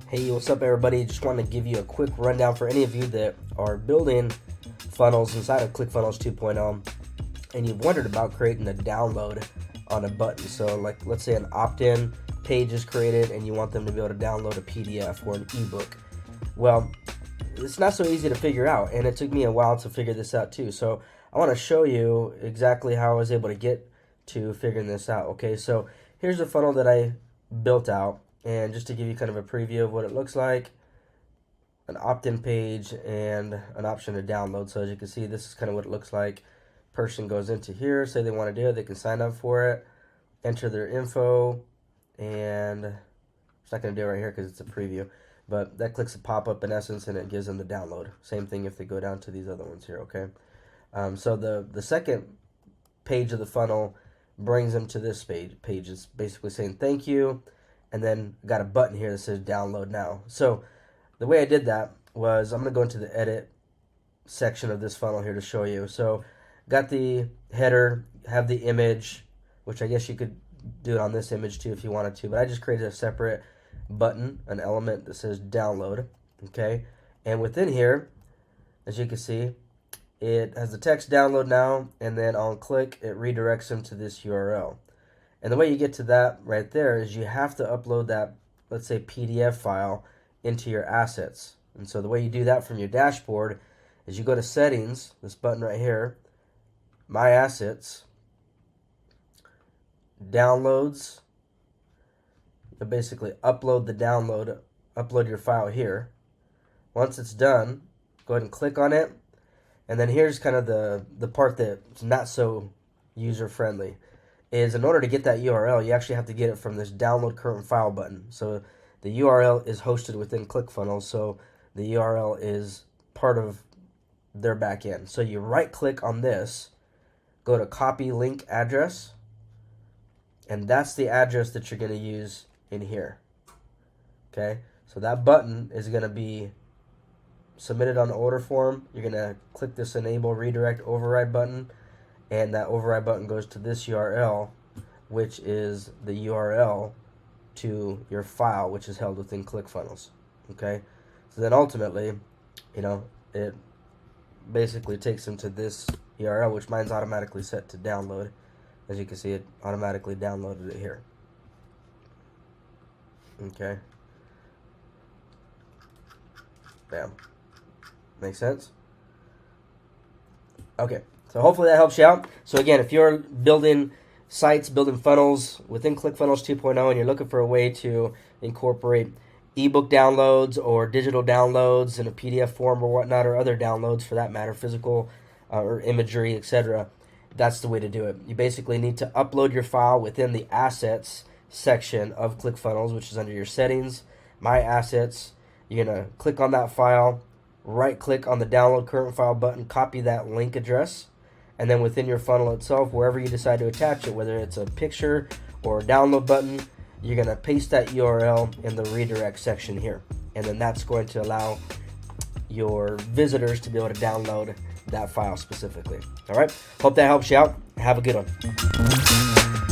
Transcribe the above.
Hey, what's up everybody? Just wanted to give you a quick rundown for any of you that are building funnels inside of ClickFunnels 2.0 and you've wondered about creating a download on a button. So like, let's say an opt-in page is created and you want them to be able to download a PDF or an ebook. Well, it's not so easy to figure out, and it took me a while to figure this out too. So I want to show you exactly how I was able to get to figuring this out. Okay, so here's a funnel that I built out, and just to give you kind of a preview of what it looks like, an opt-in page and an option to download. So as you can see, this is kind of what it looks like. Person goes into here, say they want to do it, they can sign up for it, enter their info, and it's not going to do it right here because it's a preview, but that clicks a pop-up in essence and it gives them the download. Same thing if they go down to these other ones here. Okay, so the second page of the funnel brings them to this page. It's basically saying thank you, and then got a button here that says download now. So the way I did that was, I'm going to go into the edit section of this funnel here to show you. So got the header, have the image, which I guess you could do it on this image too if you wanted to, but I just created a separate button, an element that says download. Okay, and within here, as you can see, it has the text download now, and then on click it redirects them to this URL. And the way you get to that right there is you have to upload that, let's say, PDF file into your assets. And so the way you do that from your dashboard is you go to settings, this button right here, my assets, downloads. You basically upload the download, upload your file here. Once it's done, go ahead and click on it. And then here's kind of the part that's not so user friendly, is in order to get that URL, you actually have to get it from this download current file button. So the URL is hosted within ClickFunnels, so the URL is part of their backend. So you right click on this, go to copy link address, and that's the address that you're going to use in here. Okay, so that button is going to be submitted on the order form. You're going to click this enable redirect override button, and that override button goes to this URL, which is the URL to your file, which is held within ClickFunnels. Okay, so then ultimately, you know, it basically takes them to this URL, which mine's automatically set to download. As you can see, it automatically downloaded it here. Okay, bam. Make sense? Okay, so hopefully that helps you out. So again, if you're building sites, building funnels within ClickFunnels 2.0 and you're looking for a way to incorporate ebook downloads or digital downloads in a PDF form or whatnot, or other downloads for that matter, physical or imagery, etc., that's the way to do it. You basically need to upload your file within the assets section of ClickFunnels, which is under your settings, my assets. You're going to click on that file, right click on the download current file button, copy that link address, and then within your funnel itself, wherever you decide to attach it, whether it's a picture or a download button, you're going to paste that URL in the redirect section here, and then that's going to allow your visitors to be able to download that file specifically. All right, hope that helps you out. Have a good one.